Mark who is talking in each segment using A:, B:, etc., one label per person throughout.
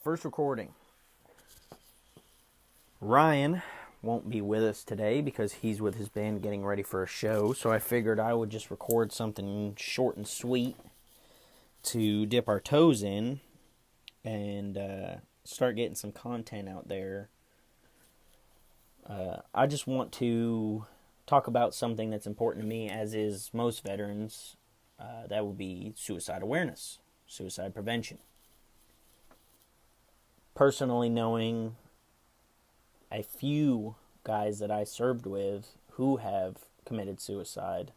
A: First recording. Ryan won't be with us today because he's with his band getting ready for a show, so I figured I would just record something short and sweet to dip our toes in and start getting some content out there. I just want to talk about something that's important to me, as is most veterans. That would be suicide awareness, suicide prevention. Personally, knowing a few guys that I served with who have committed suicide,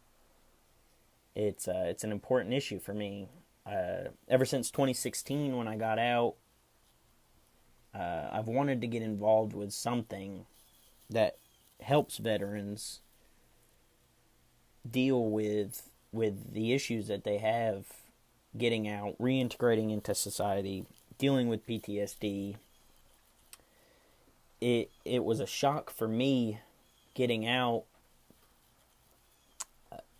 A: it's an important issue for me. Ever since 2016, when I got out, I've wanted to get involved with something that helps veterans deal with the issues that they have getting out, reintegrating into society, dealing with PTSD. It was a shock for me getting out.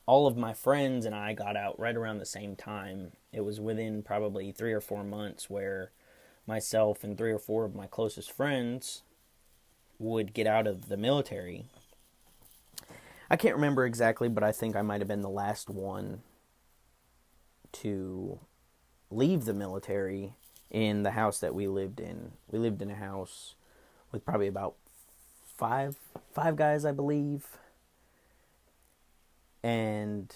A: All of my friends and I got out right around the same time. It was within probably 3 or 4 months where myself and 3 or 4 of my closest friends would get out of the military. I can't remember exactly, but I think I might have been the last one to leave the military in the house that we lived in. We lived in a house with probably about five guys, I believe. And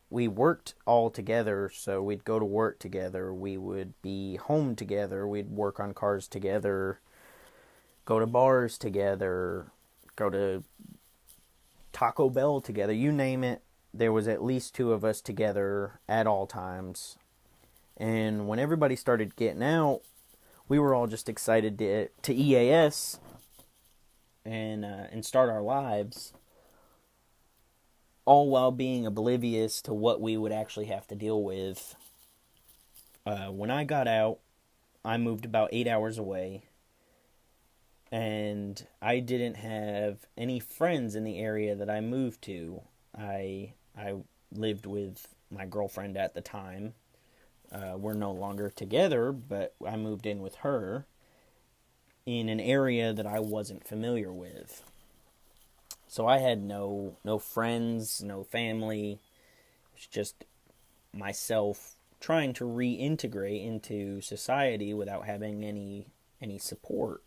A: we worked all together, so we'd go to work together. We would be home together. We'd work on cars together, go to bars together, go to Taco Bell together. You name it, there was at least 2 of us together at all times. And when everybody started getting out, we were all just excited to EAS and start our lives, all while being oblivious to what we would actually have to deal with. When I got out, I moved about 8 hours away, and I didn't have any friends in the area that I moved to. I lived with my girlfriend at the time. We're no longer together, but I moved in with her in an area that I wasn't familiar with. So I had no friends, no family. It's just myself trying to reintegrate into society without having any support.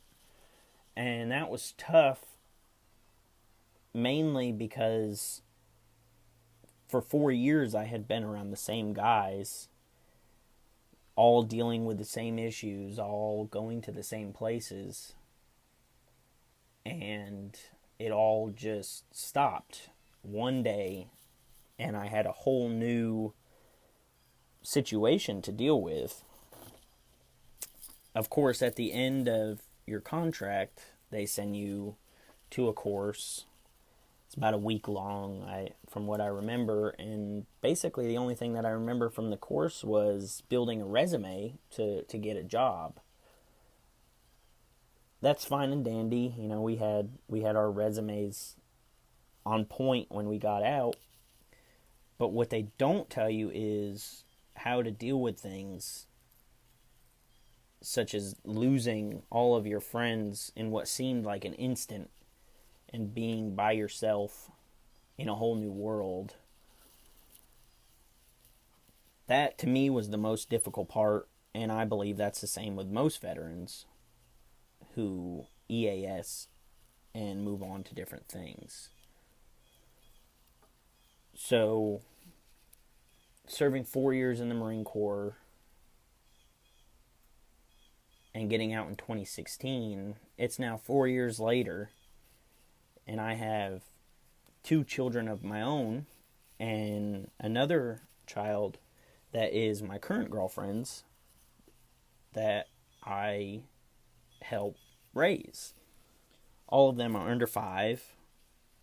A: And that was tough, mainly because for 4 years I had been around the same guys, all dealing with the same issues, all going to the same places, and it all just stopped one day, and I had a whole new situation to deal with. Of course, at the end of your contract, they send you to a course. It's about a week long, from what I remember, and basically the only thing that I remember from the course was building a resume to get a job. That's fine and dandy. You know, we had our resumes on point when we got out, but what they don't tell you is how to deal with things such as losing all of your friends in what seemed like an instant and being by yourself in a whole new world. That, to me, was the most difficult part, and I believe that's the same with most veterans who EAS and move on to different things. So, serving 4 years in the Marine Corps and getting out in 2016, it's now 4 years later, and I have 2 children of my own and another child that is my current girlfriend's that I help raise. All of them are under 5,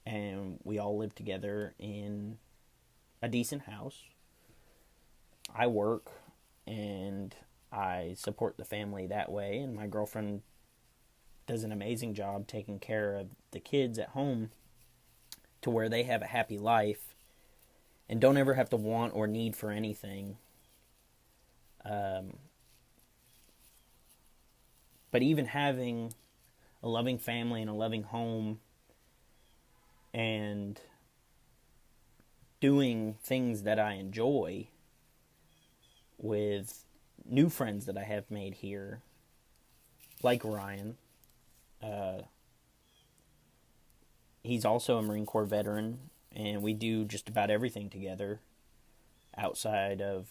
A: and we all live together in a decent house. I work, and I support the family that way, and my girlfriend does an amazing job taking care of the kids at home to where they have a happy life and don't ever have to want or need for anything. But even having a loving family and a loving home and doing things that I enjoy with new friends that I have made here, like Ryan. He's also a Marine Corps veteran, and we do just about everything together outside of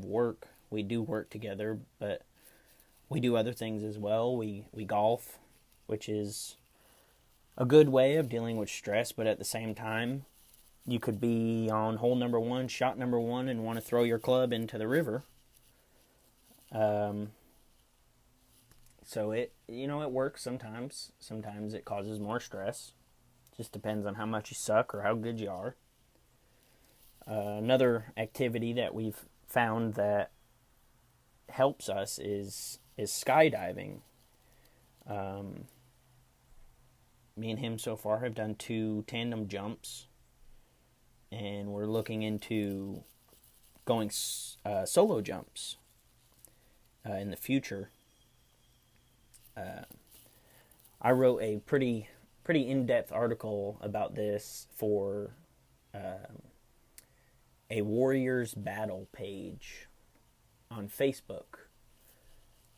A: work. We do work together, but we do other things as well. We golf, which is a good way of dealing with stress, but at the same time, you could be on hole number 1, shot number 1, and want to throw your club into the river. So it works sometimes. Sometimes it causes more stress. Just depends on how much you suck or how good you are. Another activity that we've found that helps us is skydiving. Me and him so far have done 2 tandem jumps, and we're looking into going solo jumps in the future. I wrote a pretty in-depth article about this for a Warriors Battle page on Facebook.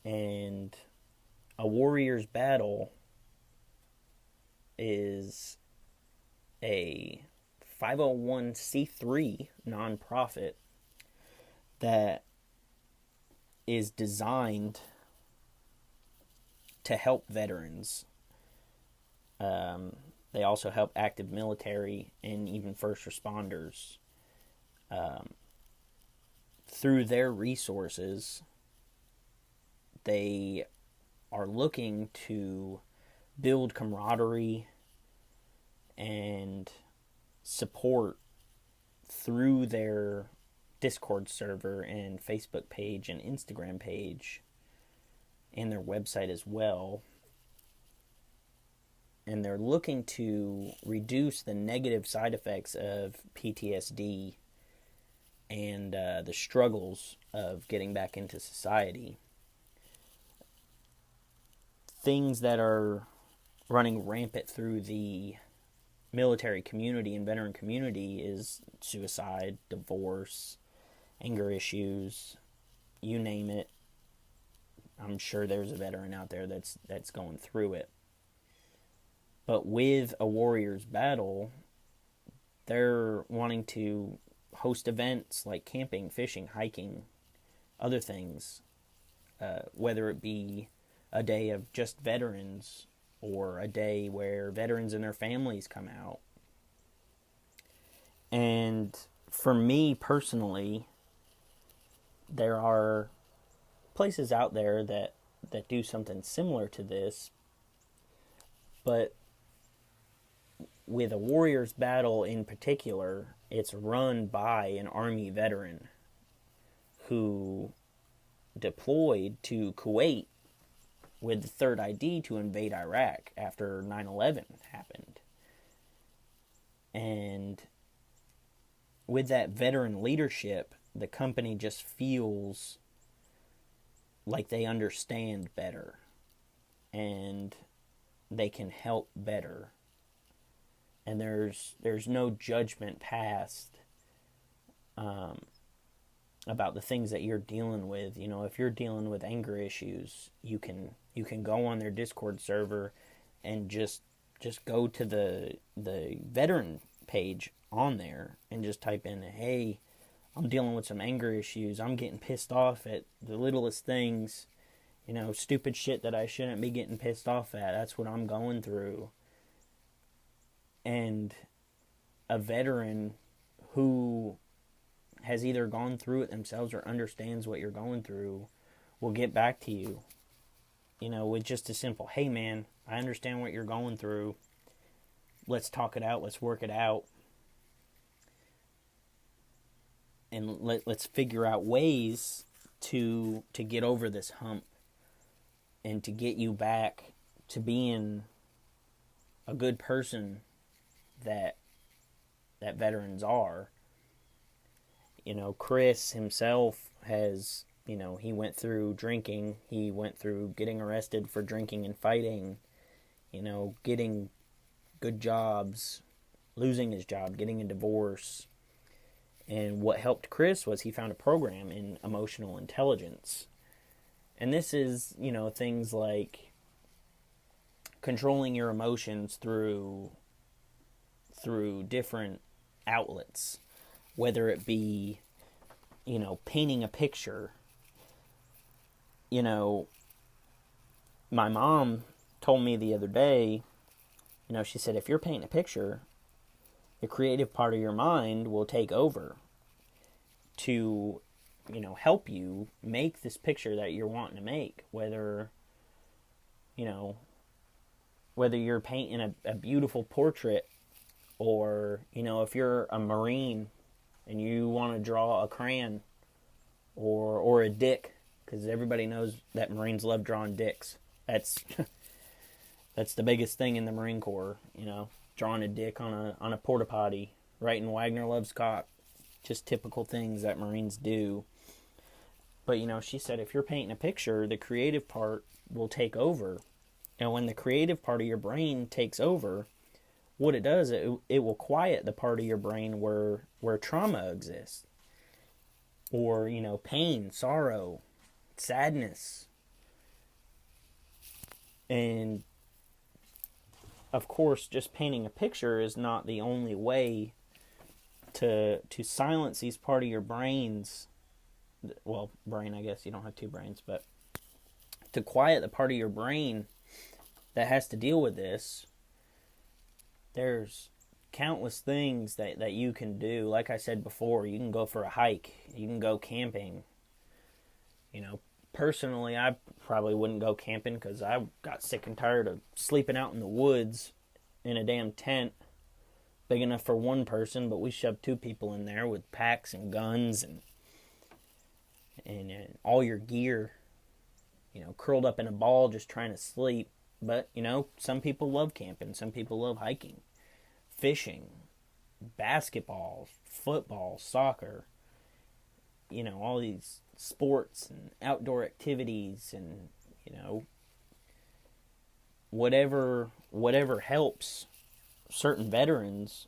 A: And a Warriors Battle is a 501c3 nonprofit that is designed to help veterans. They also help active military and even first responders. Through their resources, they are looking to build camaraderie and support through their Discord server and Facebook page and Instagram page and their website as well. And they're looking to reduce the negative side effects of PTSD and the struggles of getting back into society. Things that are running rampant through the military community and veteran community is suicide, divorce, anger issues, you name it. I'm sure there's a veteran out there that's going through it. But with a Warriors Battle, they're wanting to host events like camping, fishing, hiking, other things, whether it be a day of just veterans or a day where veterans and their families come out. And for me personally, there are places out there that do something similar to this, but with a Warriors Battle in particular, it's run by an Army veteran who deployed to Kuwait with the Third ID to invade Iraq after 9/11 happened. And with that veteran leadership, the company just feels like they understand better and they can help better. And there's no judgment passed about the things that you're dealing with. You know, if you're dealing with anger issues, you can go on their Discord server and just go to the veteran page on there and just type in, hey, I'm dealing with some anger issues. I'm getting pissed off at the littlest things, you know, stupid shit that I shouldn't be getting pissed off at. That's what I'm going through. And a veteran who has either gone through it themselves or understands what you're going through will get back to you, you know, with just a simple, hey man, I understand what you're going through. Let's talk it out. Let's work it out. And let's figure out ways to get over this hump and to get you back to being a good person that veterans are. You know, Chris himself has he went through drinking, he went through getting arrested for drinking and fighting, getting good jobs, losing his job, getting a divorce. And what helped Chris was he found a program in emotional intelligence. And this is, things like controlling your emotions through different outlets, whether it be, painting a picture. My mom told me the other day, she said, if you're painting a picture, the creative part of your mind will take over to, help you make this picture that you're wanting to make. Whether you're painting a beautiful portrait, or, if you're a Marine and you want to draw a crayon or a dick, because everybody knows that Marines love drawing dicks. That's the biggest thing in the Marine Corps, drawing a dick on a porta potty, writing Wagner loves cock, just typical things that Marines do. But she said, if you're painting a picture, the creative part will take over. And when the creative part of your brain takes over, what it does, it will quiet the part of your brain where trauma exists, or pain, sorrow, sadness. And of course, just painting a picture is not the only way to silence these part of your brains. Well, brain, I guess you don't have two brains, but to quiet the part of your brain that has to deal with this, there's countless things that you can do. Like I said before, you can go for a hike, you can go camping. Personally, I probably wouldn't go camping because I got sick and tired of sleeping out in the woods in a damn tent big enough for one person, but we shoved two people in there with packs and guns and all your gear, curled up in a ball just trying to sleep. But, some people love camping, some people love hiking, fishing, basketball, football, soccer, all these sports and outdoor activities, and whatever helps certain veterans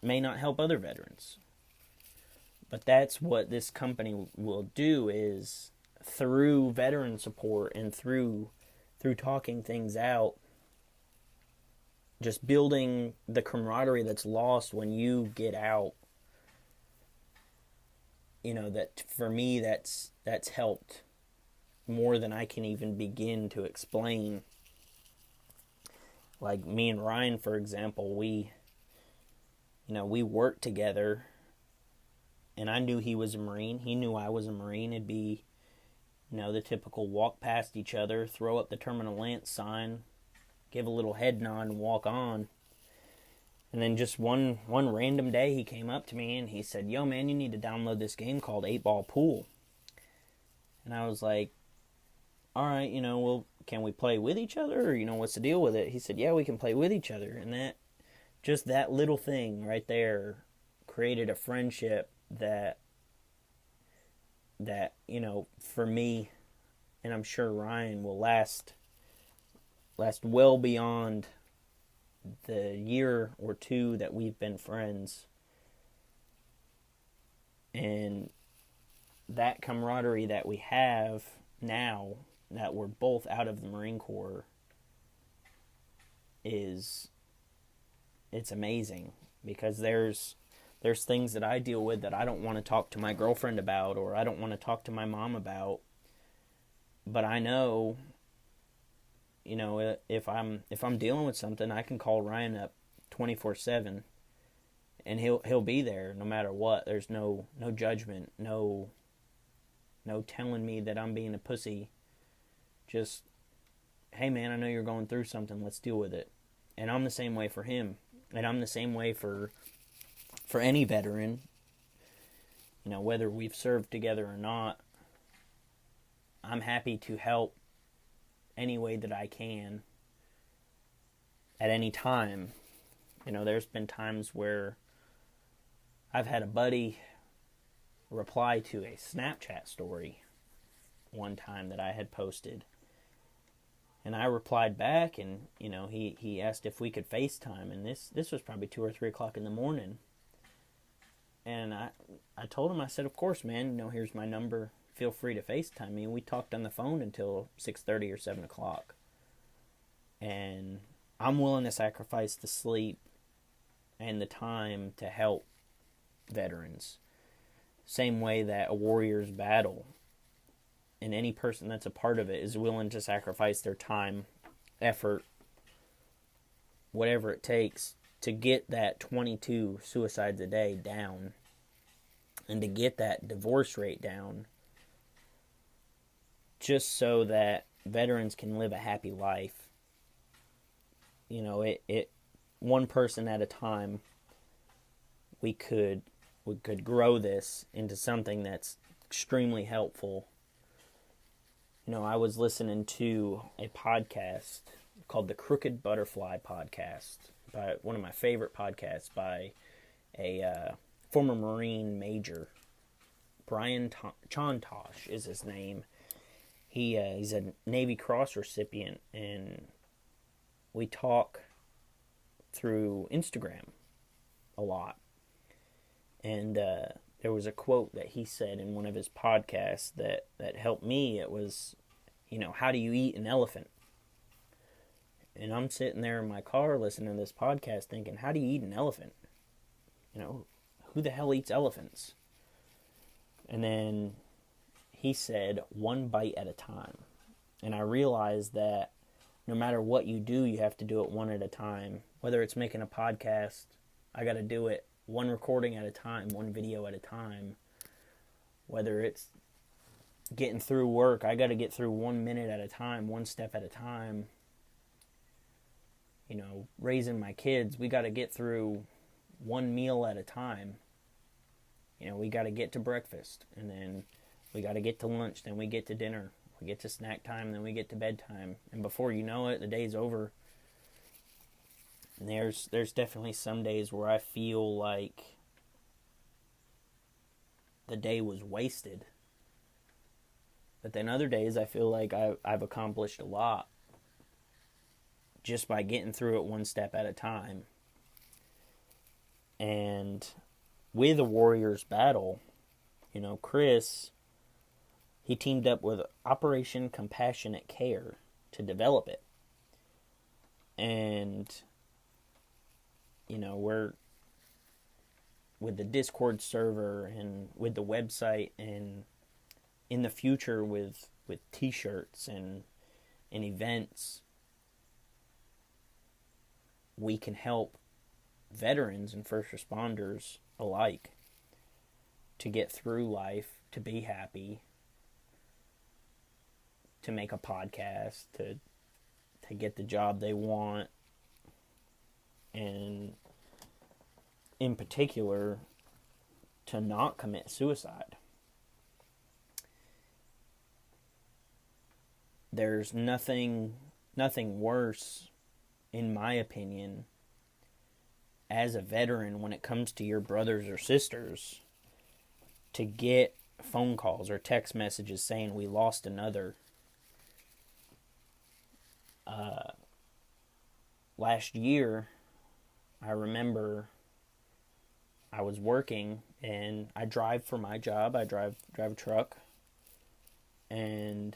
A: may not help other veterans. But that's what this company will do, is through veteran support and through talking things out, just building the camaraderie that's lost when you get out. That for me, that's helped more than I can even begin to explain. Like me and Ryan, for example, we worked together, and I knew he was a Marine. He knew I was a Marine. It'd be, the typical walk past each other, throw up the Terminal Lance sign, give a little head nod, and walk on. And then just one random day, he came up to me and he said, "Yo, man, you need to download this game called 8-Ball Pool." And I was like, all right, well, can we play with each other? Or, what's the deal with it? He said, yeah, we can play with each other. And that little thing right there created a friendship that for me, and I'm sure Ryan, will last well beyond the year or two that we've been friends. And that camaraderie that we have now that we're both out of the Marine Corps it's amazing, because there's things that I deal with that I don't want to talk to my girlfriend about, or I don't want to talk to my mom about. But I know, if I'm dealing with something, I can call Ryan up 24/7, and he'll be there no matter what. There's no judgment, no telling me that I'm being a pussy. Just, hey man, I know you're going through something, let's deal with it. And I'm the same way for him, and I'm the same way for any veteran. Whether we've served together or not, I'm happy to help any way that I can at any time. There's been times where I've had a buddy reply to a Snapchat story one time that I had posted. And I replied back, and he asked if we could FaceTime, and this was probably 2 or 3 o'clock in the morning. And I told him, I said, of course, man, here's my number. Feel free to FaceTime me. And we talked on the phone until 6:30 or 7 o'clock. And I'm willing to sacrifice the sleep and the time to help veterans. Same way that a warrior's battle, and any person that's a part of it, is willing to sacrifice their time, effort, whatever it takes to get that 22 suicides a day down, and to get that divorce rate down, just so that veterans can live a happy life. It one person at a time, we could grow this into something that's extremely helpful. I was listening to a podcast called the Crooked Butterfly Podcast, by one of my favorite podcasts, by a former Marine major. Brian Chontosh is his name. He's a Navy Cross recipient, and we talk through Instagram a lot. And there was a quote that he said in one of his podcasts that helped me. It was, how do you eat an elephant? And I'm sitting there in my car listening to this podcast thinking, how do you eat an elephant? Who the hell eats elephants? And then he said, one bite at a time. And I realized that no matter what you do, you have to do it one at a time. Whether it's making a podcast, I got to do it one recording at a time, one video at a time. Whether it's getting through work, I got to get through 1 minute at a time, one step at a time. Raising my kids, we got to get through one meal at a time. We got to get to breakfast, and then we got to get to lunch, then we get to dinner, we get to snack time, then we get to bedtime. And before you know it, the day's over. And there's definitely some days where I feel like the day was wasted. But then other days I feel like I've accomplished a lot just by getting through it one step at a time. And with a warrior's battle, Chris, he teamed up with Operation Compassionate Care to develop it. And we're with the Discord server and with the website, and in the future with t-shirts and events, we can help veterans and first responders alike to get through life, to be happy, to make a podcast, to get the job they want, and in particular, to not commit suicide. There's nothing worse, in my opinion, as a veteran, when it comes to your brothers or sisters, to get phone calls or text messages saying we lost another. Last year, I remember I was working, and I drive for my job. I drive a truck, and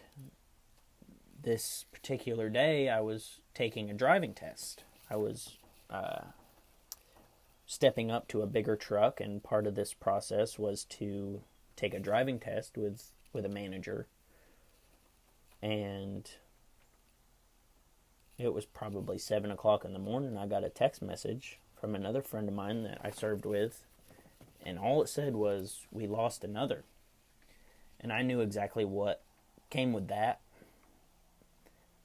A: this particular day I was taking a driving test. I was stepping up to a bigger truck, and part of this process was to take a driving test with a manager. And it was probably 7 o'clock in the morning. I got a text message from another friend of mine that I served with, and all it said was, we lost another. And I knew exactly what came with that.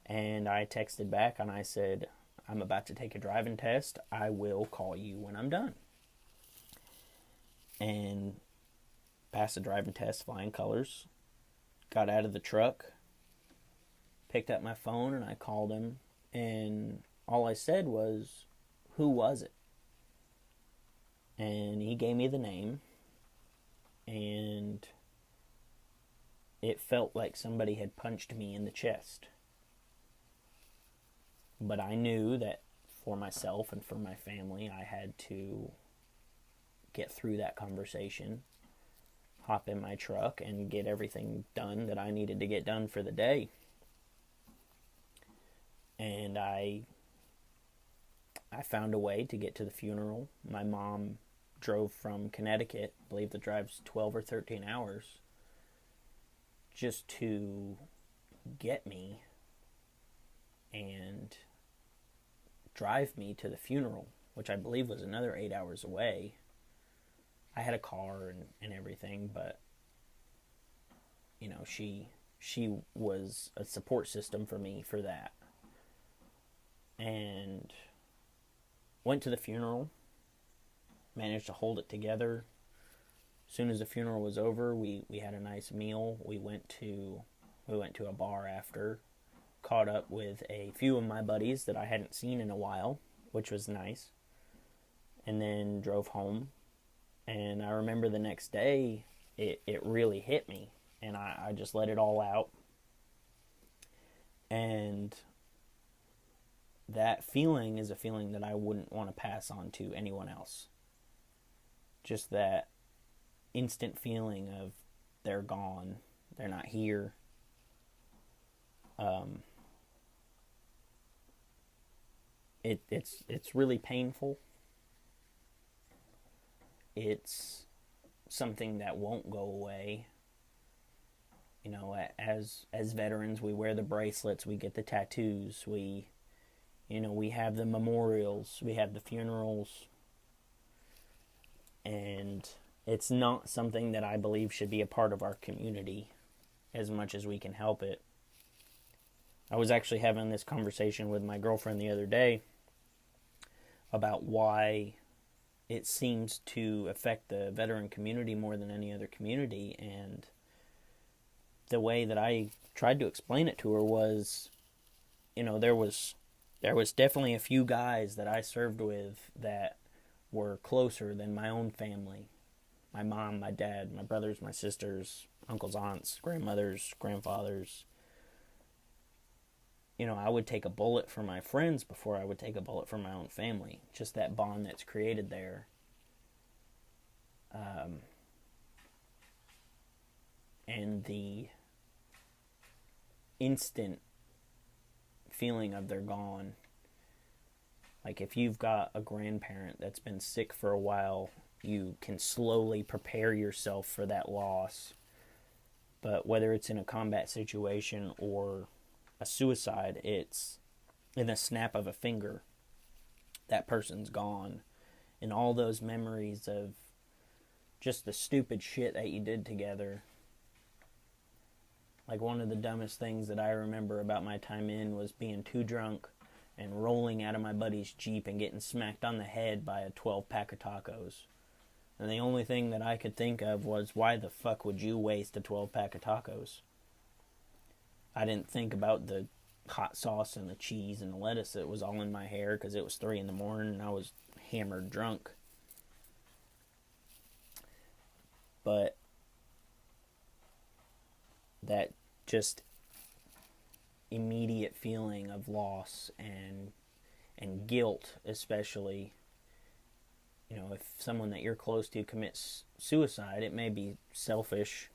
A: And I texted back and I said, I'm about to take a driving test. I will call you when I'm done. And passed the driving test, flying colors. Got out of the truck, picked up my phone, and I called him. And all I said was, who was it? And he gave me the name. And it felt like somebody had punched me in the chest. But I knew that for myself and for my family, I had to get through that conversation, hop in my truck, and get everything done that I needed to get done for the day. And I found a way to get to the funeral. My mom drove from Connecticut, I believe the drive's 12 or 13 hours, just to get me and drive me to the funeral, which I believe was another 8 hours away. I had a car and everything, but you know, she was a support system for me for that. And went to the funeral, managed to hold it together. As soon as the funeral was over, we had a nice meal. We went to a bar after, caught up with a few of my buddies that I hadn't seen in a while, which was nice. And then drove home. And I remember the next day, it really hit me. And I just let it all out. And that feeling is a feeling that I wouldn't want to pass on to anyone else. Just that instant feeling of they're gone, they're not here. It's really painful. It's something that won't go away. You know, as veterans, we wear the bracelets, we get the tattoos, we have the memorials, we have the funerals, and it's not something that I believe should be a part of our community as much as we can help it. I was actually having this conversation with my girlfriend the other day about why it seems to affect the veteran community more than any other community, and the way that I tried to explain it to her was, you know, there was definitely a few guys that I served with that were closer than my own family. My mom, my dad, my brothers, my sisters, uncles, aunts, grandmothers, grandfathers. You know, I would take a bullet for my friends before I would take a bullet for my own family. Just that bond that's created there. And the instant feeling of they're gone. Like if you've got a grandparent that's been sick for a while, you can slowly prepare yourself for that loss. But whether it's in a combat situation or a suicide, it's in a snap of a finger. That person's gone. And all those memories of just the stupid shit that you did together. Like one of the dumbest things that I remember about my time in was being too drunk and rolling out of my buddy's Jeep and getting smacked on the head by a 12-pack of tacos. And the only thing that I could think of was, why the fuck would you waste a 12-pack of tacos? I didn't think about the hot sauce and the cheese and the lettuce that was all in my hair because it was 3 in the morning and I was hammered drunk. But that just immediate feeling of loss and guilt, especially, you know, if someone that you're close to commits suicide, it may be selfish,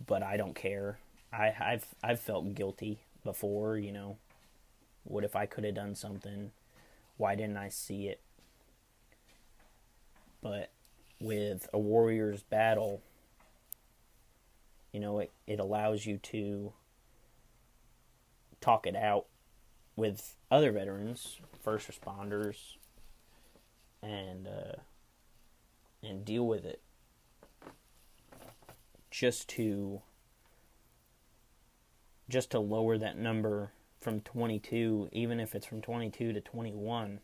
A: but I don't care. I've felt guilty before, you know. What if I could have done something? Why didn't I see it? But with a warrior's battle, you know, it allows you to talk it out with other veterans, first responders, and deal with it. Just to lower that number from 22, even if it's from 22 to 21,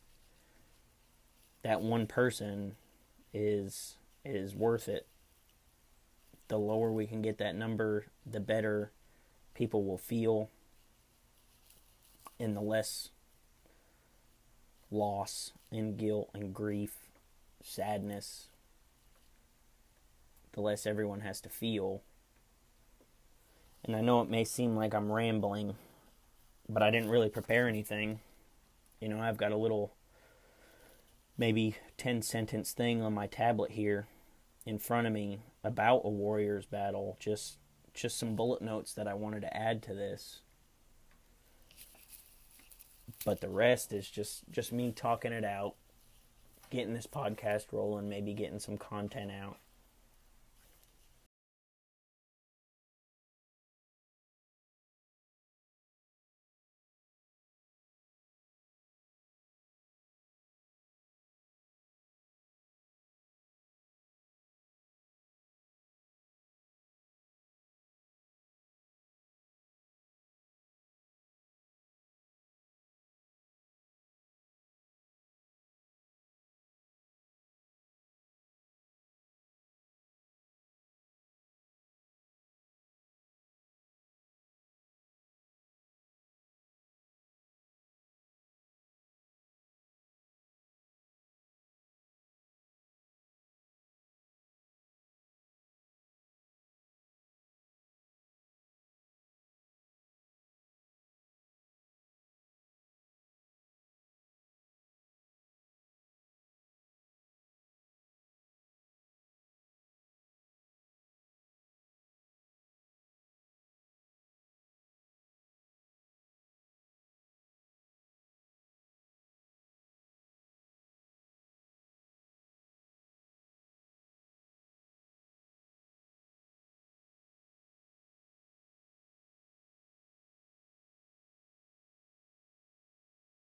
A: that one person is worth it. The lower we can get that number, the better people will feel, and the less loss and guilt and grief, sadness, the less everyone has to feel. And I know it may seem like I'm rambling, but I didn't really prepare anything. You know, I've got a little, maybe 10-sentence thing on my tablet here in front of me about a Warriors battle. Just some bullet notes that I wanted to add to this. But the rest is just me talking it out, getting this podcast rolling, maybe getting some content out.